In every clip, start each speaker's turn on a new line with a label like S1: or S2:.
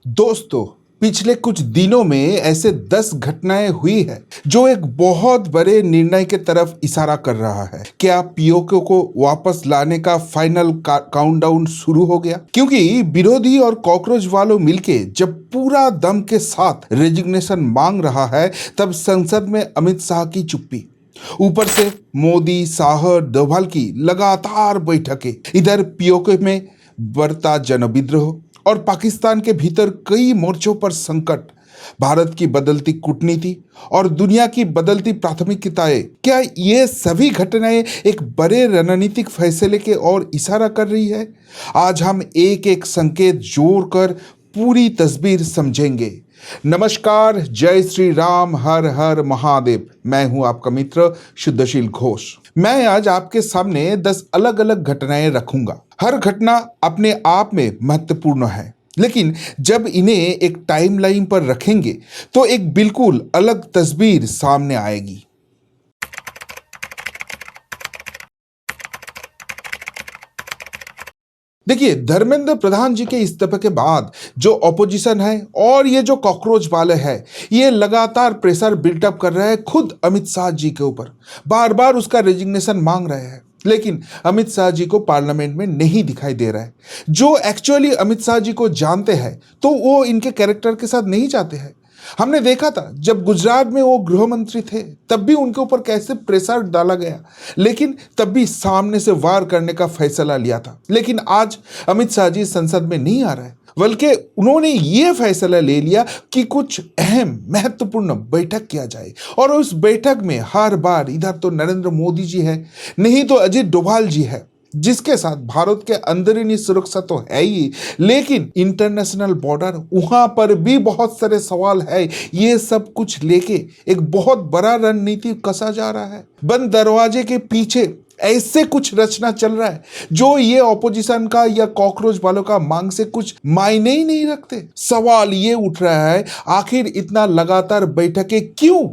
S1: दोस्तों, पिछले कुछ दिनों में ऐसे 10 घटनाएं हुई है जो एक बहुत बड़े निर्णय के तरफ इशारा कर रहा है। क्या पीओके को वापस लाने का फाइनल काउंटडाउन शुरू हो गया? क्योंकि विरोधी और कॉकरोच वालों मिलके जब पूरा दम के साथ रेजिग्नेशन मांग रहा है, तब संसद में अमित शाह की चुप्पी, ऊपर से मोदी, शाह, डोभाल की लगातार बैठकें, इधर पीओके में बढ़ता जनविद्रोह और पाकिस्तान के भीतर कई मोर्चों पर संकट, भारत की बदलती कूटनीति और दुनिया की बदलती प्राथमिकताएं, क्या ये सभी घटनाएं एक बड़े रणनीतिक फैसले के ओर इशारा कर रही है? आज हम एक एक संकेत जोड़कर पूरी तस्वीर समझेंगे। नमस्कार, जय श्री राम, हर हर महादेव। मैं हूं आपका मित्र शुद्धशील घोष। मैं आज आपके सामने 10 अलग अलग घटनाएं रखूंगा। हर घटना अपने आप में महत्वपूर्ण है, लेकिन जब इन्हें एक टाइमलाइन पर रखेंगे तो एक बिल्कुल अलग तस्वीर सामने आएगी। देखिए, धर्मेंद्र प्रधान जी के इस्तीफे के बाद जो ऑपोजिशन है और ये जो कॉकरोच वाले हैं, ये लगातार प्रेशर बिल्टअप कर रहे हैं खुद अमित शाह जी के ऊपर। बार बार उसका रेजिग्नेशन मांग रहे हैं, लेकिन अमित शाह जी को पार्लियामेंट में नहीं दिखाई दे रहा है। जो एक्चुअली अमित शाह जी को जानते हैं तो वो इनके कैरेक्टर के साथ नहीं जाते हैं। हमने देखा था जब गुजरात में वो गृह मंत्री थे, तब भी उनके ऊपर कैसे प्रेशर डाला गया, लेकिन तब भी सामने से वार करने का फैसला लिया था। लेकिन आज अमित शाह जी संसद में नहीं आ रहे हैं, बल्कि उन्होंने ये फैसला ले लिया कि कुछ अहम महत्वपूर्ण बैठक किया जाए। और उस बैठक में हर बार इधर तो नरेंद्र मोदी जी है, नहीं तो अजित डोभाल जी है, जिसके साथ भारत के अंदरूनी सुरक्षा तो है ही, लेकिन इंटरनेशनल बॉर्डर, वहां पर भी बहुत सारे सवाल है। ये सब कुछ लेके एक बहुत बड़ा रणनीति कसा जा रहा है। बंद दरवाजे के पीछे ऐसे कुछ रचना चल रहा है जो ये ऑपोजिशन का या कॉकरोच वालों का मांग से कुछ मायने ही नहीं रखते। सवाल ये उठ रहा है, आखिर इतना लगातार बैठकें क्यों?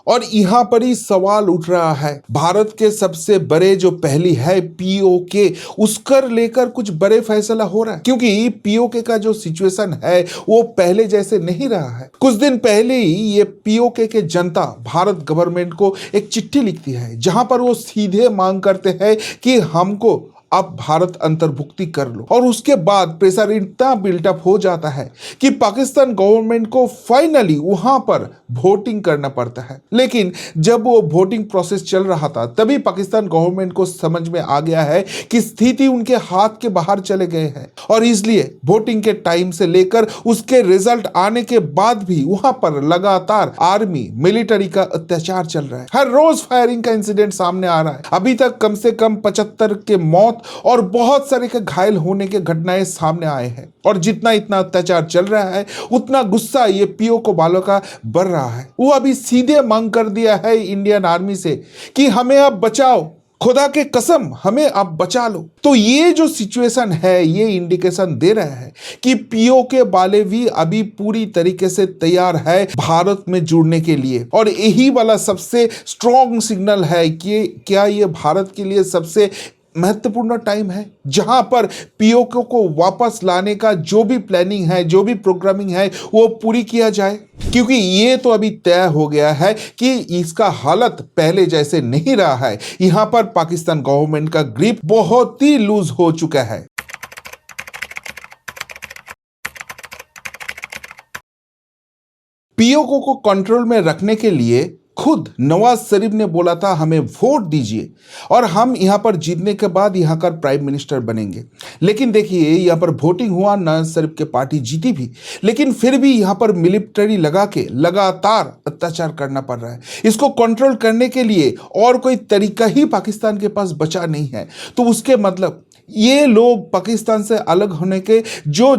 S1: और यहां पर ही सवाल उठ रहा है, भारत के सबसे बड़े जो पहली है पीओके, उसकर लेकर कुछ बड़े फैसला हो रहा है। क्योंकि पीओके का जो सिचुएशन है वो पहले जैसे नहीं रहा है। कुछ दिन पहले ही ये पीओके के जनता भारत गवर्नमेंट को एक चिट्ठी लिखती है, जहां पर वो सीधे मांग करते हैं कि हमको अब भारत अंतर्भुक्ति कर लो। और उसके बाद प्रेशर इतना बिल्टअप हो जाता है कि पाकिस्तान गवर्नमेंट को फाइनली वहां पर वोटिंग करना पड़ता है। लेकिन जब वो वोटिंग प्रोसेस चल रहा था, तभी पाकिस्तान गवर्नमेंट को समझ में आ गया है कि स्थिति उनके हाथ के बाहर चले गए हैं, और इसलिए वोटिंग के टाइम से लेकर उसके रिजल्ट आने के बाद भी वहां पर लगातार आर्मी, मिलिट्री का अत्याचार चल रहा है। हर रोज फायरिंग का इंसिडेंट सामने आ रहा है। अभी तक कम से कम 75 के मौत और बहुत सारे के घायल होने के घटनाएं सामने आए हैं। और जितना इतना अत्याचार चल रहा है, उतना गुस्सा ये पीओके वालों का बढ़ रहा है। वो अभी सीधे मांग कर दिया है इंडियन आर्मी से कि हमें अब बचाओ, खुदा के कसम हमें अब बचा लो। तो ये जो सिचुएशन है, ये इंडिकेशन दे रहा है कि पीओके वाले भी अभी पूरी तरीके से तैयार है भारत में जुड़ने के लिए। और यही वाला सबसे स्ट्रॉन्ग सिग्नल है कि क्या ये भारत के लिए सबसे महत्वपूर्ण टाइम है, जहां पर पीओके को वापस लाने का जो भी प्लानिंग है, जो भी प्रोग्रामिंग है, वो पूरी किया जाए। क्योंकि ये तो अभी तय हो गया है कि इसका हालत पहले जैसे नहीं रहा है। यहां पर पाकिस्तान गवर्नमेंट का ग्रिप बहुत ही लूज हो चुका है। पीओके को कंट्रोल में रखने के लिए खुद नवाज शरीफ ने बोला था हमें वोट दीजिए और हम यहां पर जीतने के बाद यहां का प्राइम मिनिस्टर बनेंगे। लेकिन देखिए, यहां पर वोटिंग हुआ, नवाज शरीफ के पार्टी जीती भी, लेकिन फिर भी यहां पर मिलिट्री लगा के लगातार अत्याचार करना पड़ रहा है। इसको कंट्रोल करने के लिए और कोई तरीका ही पाकिस्तान के पास बचा नहीं है। तो उसके मतलब ये लोग पाकिस्तान से अलग होने के जो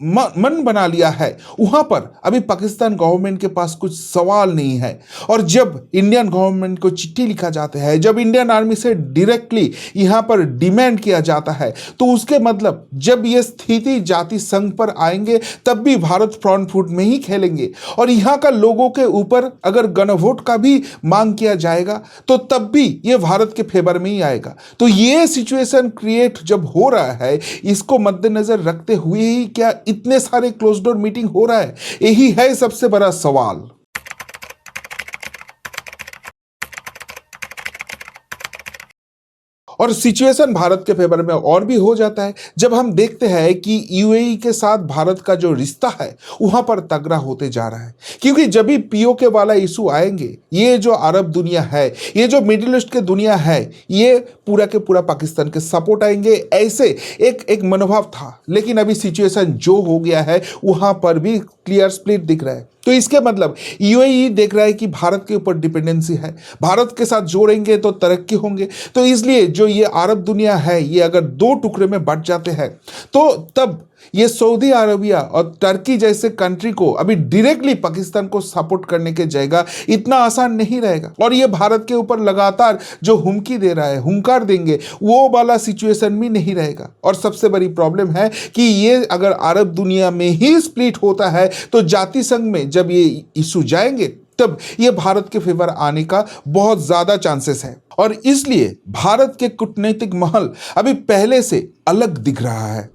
S1: मन बना लिया है, वहां पर अभी पाकिस्तान गवर्नमेंट के पास कुछ सवाल नहीं है। और जब इंडियन गवर्नमेंट को चिट्ठी लिखा जाता है, जब इंडियन आर्मी से डायरेक्टली यहां पर डिमांड किया जाता है, तो उसके मतलब जब ये स्थिति जाति संघ पर आएंगे तब भी भारत फ्रंट फुट में ही खेलेंगे। और यहां का लोगों के ऊपर अगर गणवोट का भी मांग किया जाएगा तो तब भी ये भारत के फेवर में ही आएगा। तो ये सिचुएशन क्रिएट जब हो रहा है, इसको मद्देनजर रखते हुए ही क्या इतने सारे क्लोज डोर मीटिंग हो रहा है, यही है सबसे बड़ा सवाल। और सिचुएशन भारत के फेवर में और भी हो जाता है जब हम देखते हैं कि यूएई के साथ भारत का जो रिश्ता है वहां पर तगड़ा होते जा रहा है। क्योंकि जब भी पीओके वाला इशू आएंगे, ये जो अरब दुनिया है, ये जो मिडिल ईस्ट के दुनिया है, ये पूरा के पूरा पाकिस्तान के सपोर्ट आएंगे, ऐसे एक मनोभाव था। लेकिन अभी सिचुएशन जो हो गया है वहां पर भी क्लियर स्प्लिट दिख रहा है। तो इसके मतलब यूएई देख रहा है कि भारत के ऊपर डिपेंडेंसी है, भारत के साथ जोड़ेंगे तो तरक्की होंगे। तो इसलिए जो ये अरब दुनिया है, ये अगर दो टुकड़े में बंट जाते हैं तो तब ये सऊदी अरबिया और टर्की जैसे कंट्री को अभी डायरेक्टली पाकिस्तान को सपोर्ट करने के जगह इतना आसान नहीं रहेगा। और ये भारत के ऊपर लगातार जो हुमकी दे रहा है, हुंकार देंगे, वो वाला सिचुएशन भी नहीं रहेगा। और सबसे बड़ी प्रॉब्लम है कि ये अगर अरब दुनिया में ही स्प्लिट होता है तो जाति संघ में जब ये इशू जाएंगे तब ये भारत के फेवर आने का बहुत ज्यादा चांसेस है। और इसलिए भारत के कूटनीतिक महल अभी पहले से अलग दिख रहा है।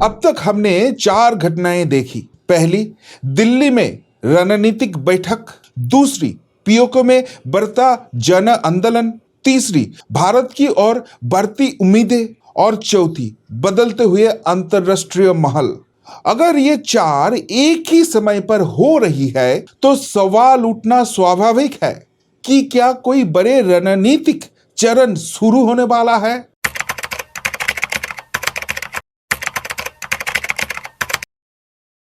S1: अब तक हमने 4 घटनाएं देखी। पहली, दिल्ली में रणनीतिक बैठक। दूसरी, पीओके में बढ़ता जन आंदोलन। तीसरी, भारत की ओर बढ़ती उम्मीदें। और चौथी, बदलते हुए अंतरराष्ट्रीय महल। अगर ये 4 एक ही समय पर हो रही है तो सवाल उठना स्वाभाविक है कि क्या कोई बड़े रणनीतिक चरण शुरू होने वाला है।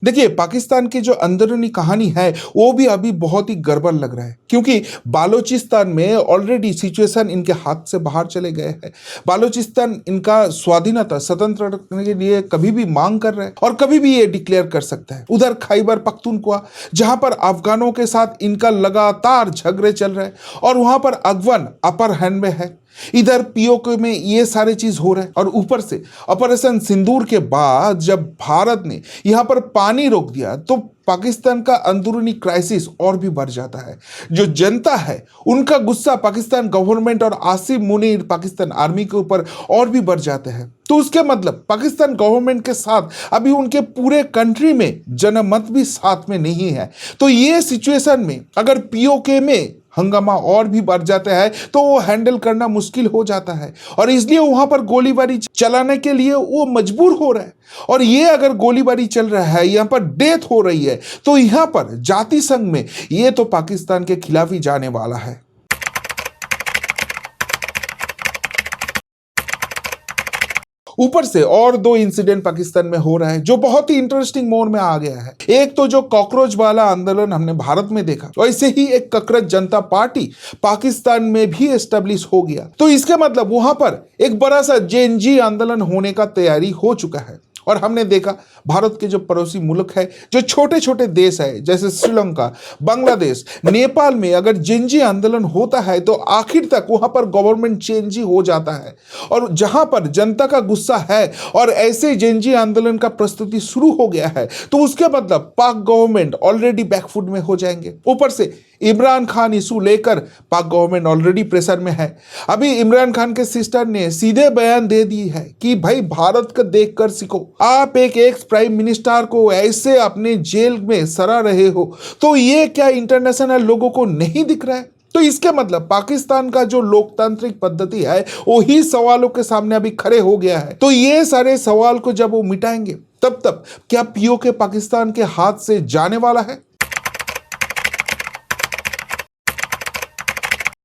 S1: देखिए, पाकिस्तान की जो अंदरूनी कहानी है वो भी अभी बहुत ही गड़बड़ लग रहा है। क्योंकि बालोचिस्तान में ऑलरेडी सिचुएशन इनके हाथ से बाहर चले गए हैं। बालोचिस्तान इनका स्वाधीनता, स्वतंत्र रखने के लिए कभी भी मांग कर रहे हैं और कभी भी ये डिक्लेयर कर सकता है। उधर खैबर पख्तूनख्वा, जहां पर अफगानों के साथ इनका लगातार झगड़े चल रहे हैं और वहां पर अफगान अपर हैंड में है। इधर पीओके में ये सारे चीज हो रहे हैं और ऊपर से ऑपरेशन सिंदूर के बाद जब भारत ने यहां पर पानी रोक दिया तो पाकिस्तान का अंदरूनी क्राइसिस और भी बढ़ जाता है। जो जनता है उनका गुस्सा पाकिस्तान गवर्नमेंट और आसिम मुनीर पाकिस्तान आर्मी के ऊपर और भी बढ़ जाते हैं। तो उसके मतलब पाकिस्तान गवर्नमेंट के साथ अभी उनके पूरे कंट्री में जनमत भी साथ में नहीं है। तो ये सिचुएशन में अगर पीओके में हंगामा और भी बढ़ जाता है तो वो हैंडल करना मुश्किल हो जाता है और इसलिए वहां पर गोलीबारी चलाने के लिए वो मजबूर हो रहा है। और ये अगर गोलीबारी चल रहा है, यहां पर डेथ हो रही है, तो यहां पर जाति संघ में ये तो पाकिस्तान के खिलाफ ही जाने वाला है। ऊपर से और 2 इंसिडेंट पाकिस्तान में हो रहा है जो बहुत ही इंटरेस्टिंग मोड में आ गया है। एक तो जो कॉकरोच वाला आंदोलन हमने भारत में देखा, वैसे ही एक ककरत जनता पार्टी पाकिस्तान में भी एस्टेब्लिश हो गया। तो इसके मतलब वहां पर एक बड़ा सा जेएनजी आंदोलन होने का तैयारी हो चुका है। और हमने देखा भारत के जो पड़ोसी मुल्क है, जो छोटे छोटे देश है जैसे श्रीलंका, बांग्लादेश, नेपाल में अगर जेएनजी आंदोलन होता है तो आखिर तक वहां पर गवर्नमेंट चेंज ही हो जाता है। और जहां पर जनता का गुस्सा है और ऐसे जेएनजी आंदोलन का प्रस्तुति शुरू हो गया है तो उसके मतलब पाक गवर्नमेंट ऑलरेडी बैकफुट में हो जाएंगे। ऊपर से इमरान खान इशू लेकर पाक गवर्नमेंट ऑलरेडी प्रेशर में है। अभी इमरान खान के सिस्टर ने सीधे बयान दे दी है कि भाई भारत का देखकर सीखो। आप एक एक्स प्राइम मिनिस्टर को ऐसे अपने जेल में सरा रहे हो, तो ये क्या इंटरनेशनल लोगों को नहीं दिख रहा है? तो इसके मतलब पाकिस्तान का जो लोकतांत्रिक पद्धति है वही सवालों के सामने अभी खड़े हो गया है। तो ये सारे सवाल को जब वो मिटाएंगे तब क्या पीओके पाकिस्तान के हाथ से जाने वाला है?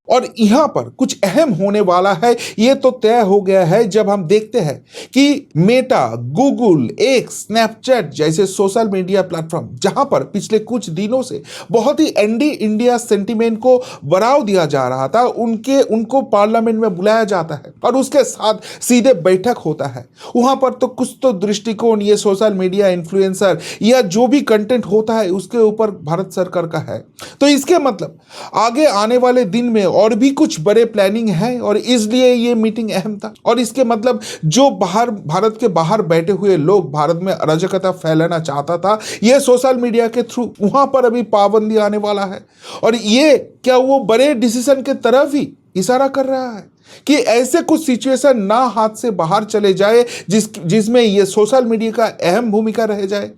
S1: और यहां पर कुछ अहम होने वाला है, यह तो तय हो गया है जब हम देखते हैं कि मेटा, गूगल, एक्स, स्नैपचैट जैसे सोशल मीडिया प्लेटफॉर्म जहां पर पिछले कुछ दिनों से बहुत ही एंटी इंडिया सेंटीमेंट को बढ़ावा दिया जा रहा था, उनको पार्लियामेंट में बुलाया जाता है और उसके साथ सीधे बैठक होता है। वहां पर तो कुछ तो दृष्टिकोण ये सोशल मीडिया इन्फ्लुएंसर या जो भी कंटेंट होता है उसके ऊपर भारत सरकार का है। तो इसके मतलब आगे आने वाले दिन में और भी कुछ बड़े प्लानिंग है और इसलिए ये मीटिंग अहम था। और इसके मतलब जो भारत के बाहर बैठे हुए लोग भारत में अराजकता फैलाना चाहता था, ये सोशल मीडिया के थ्रू वहां पर अभी पाबंदी आने वाला है। और ये क्या वो बड़े डिसीजन के तरफ ही इशारा कर रहा है कि ऐसे कुछ सिचुएशन ना हाथ से बाहर चले जाए जिसमें ये सोशल मीडिया का अहम भूमिका रह जाए।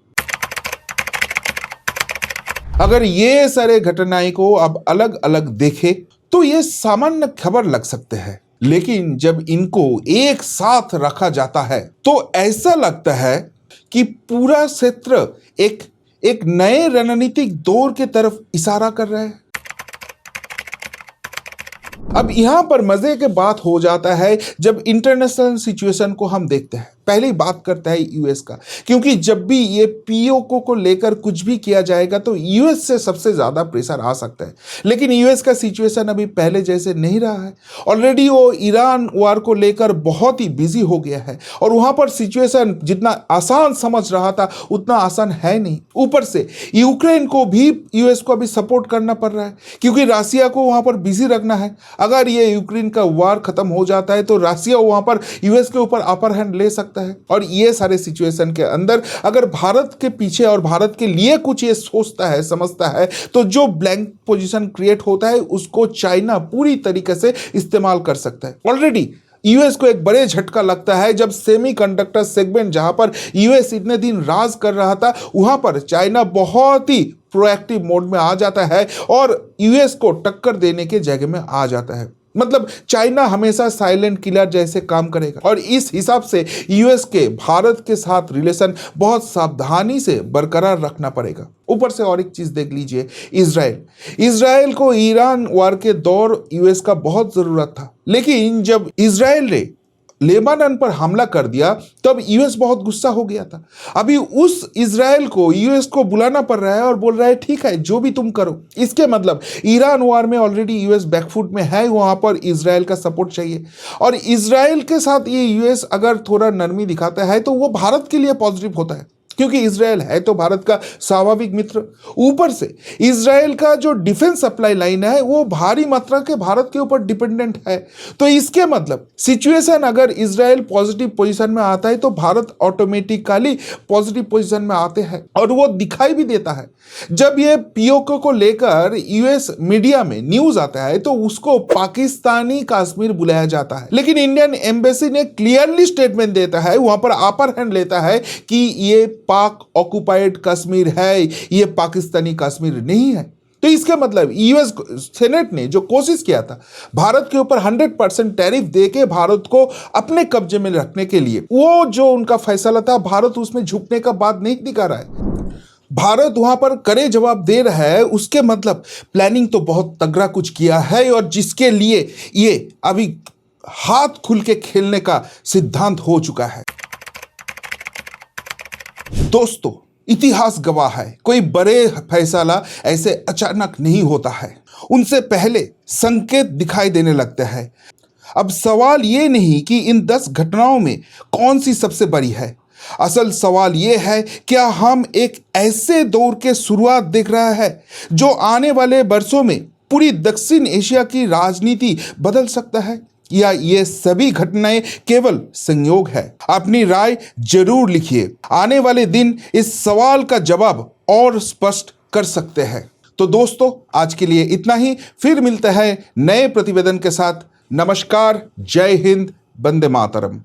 S1: अगर ये सारे घटनाएं को अब अलग अलग देखे तो ये सामान्य खबर लग सकते हैं, लेकिन जब इनको एक साथ रखा जाता है तो ऐसा लगता है कि पूरा क्षेत्र एक नए रणनीतिक दौर के तरफ इशारा कर रहा है। अब यहां पर मजे की बात हो जाता है जब इंटरनेशनल सिचुएशन को हम देखते हैं। पहले ही बात करता है यूएस का, क्योंकि जब भी ये पीओके को लेकर कुछ भी किया जाएगा तो यूएस से सबसे ज्यादा प्रेशर आ सकता है। लेकिन यूएस का सिचुएशन अभी पहले जैसे नहीं रहा है। ऑलरेडी वो ईरान वार को लेकर बहुत ही बिजी हो गया है और वहां पर सिचुएशन जितना आसान समझ रहा था उतना आसान है नहीं। ऊपर से यूक्रेन को भी यूएस को अभी सपोर्ट करना पड़ रहा है, क्योंकि रसिया को वहां पर बिजी रखना है। अगर ये यूक्रेन का वार खत्म हो जाता है तो रसिया वहां पर यूएस के ऊपर अपर हैंड ले सकता है। और ये सारे सिचुएशन के अंदर अगर भारत के पीछे और भारत के लिए कुछ ये सोचता है, समझता है, तो जो ब्लैंक पोजीशन क्रिएट होता है उसको चाइना पूरी तरीके से इस्तेमाल कर सकता है। ऑलरेडी यूएस को एक बड़े झटका लगता है जब सेमीकंडक्टर सेगमेंट जहां पर यूएस इतने दिन राज कर रहा था, वहां पर चाइना बहुत ही प्रोएक्टिव मोड में आ जाता है और यूएस को टक्कर देने के जगह में आ जाता है। मतलब चाइना हमेशा साइलेंट किलर जैसे काम करेगा और इस हिसाब से यूएस के भारत के साथ रिलेशन बहुत सावधानी से बरकरार रखना पड़ेगा। ऊपर से और एक चीज देख लीजिए, इजराइल को ईरान वार के दौर यूएस का बहुत जरूरत था, लेकिन जब इजराइल ने लेबनान पर हमला कर दिया तब यूएस बहुत गुस्सा हो गया था। अभी उस इजराइल को यूएस को बुलाना पड़ रहा है और बोल रहा है ठीक है जो भी तुम करो। इसके मतलब ईरान वार में ऑलरेडी यूएस बैकफुट में है, वहां पर इजराइल का सपोर्ट चाहिए। और इजराइल के साथ ये यूएस अगर थोड़ा नरमी दिखाता है तो वो भारत के लिए पॉजिटिव होता है, क्योंकि इजराइल है तो भारत का स्वाभाविक मित्र। ऊपर से इजराइल का जो डिफेंस सप्लाई लाइन है वो भारी मात्रा के भारत के ऊपर डिपेंडेंट है। तो इसके मतलब सिचुएशन अगर इजराइल पॉजिटिव पोजीशन में आता है तो भारत ऑटोमेटिकली पॉजिटिव पोजीशन में आते हैं और वो दिखाई भी देता है। जब ये पीओके को लेकर यूएस मीडिया में न्यूज आता है तो उसको पाकिस्तानी कश्मीर बुलाया जाता है, लेकिन इंडियन एम्बेसी ने क्लियरली स्टेटमेंट देता है, वहां पर अपर हैंड लेता है कि ये पाक ऑक्युपाइड कश्मीर है, ये पाकिस्तानी कश्मीर नहीं है। तो इसका मतलब यूएस सेनेट ने जो कोशिश किया था भारत के ऊपर 100% टैरिफ देके भारत को अपने कब्जे में रखने के लिए, वो जो उनका फैसला था भारत उसमें झुकने का बात नहीं दिखा रहा है। भारत वहां पर कड़े जवाब दे रहा है, उसके मतलब प्लानिंग तो बहुत तगड़ा कुछ किया है और जिसके लिए ये अभी हाथ खुल के खेलने का सिद्धांत हो चुका है। दोस्तों, इतिहास गवाह है, कोई बड़े फैसला ऐसे अचानक नहीं होता है, उनसे पहले संकेत दिखाई देने लगते हैं। अब सवाल ये नहीं कि इन 10 घटनाओं में कौन सी सबसे बड़ी है, असल सवाल ये है क्या हम एक ऐसे दौर के शुरुआत देख रहा है जो आने वाले वर्षों में पूरी दक्षिण एशिया की राजनीति बदल सकता है, या ये सभी घटनाएं केवल संयोग है। अपनी राय जरूर लिखिए, आने वाले दिन इस सवाल का जवाब और स्पष्ट कर सकते हैं। तो दोस्तों, आज के लिए इतना ही, फिर मिलते हैं नए प्रतिवेदन के साथ। नमस्कार, जय हिंद, वंदे मातरम।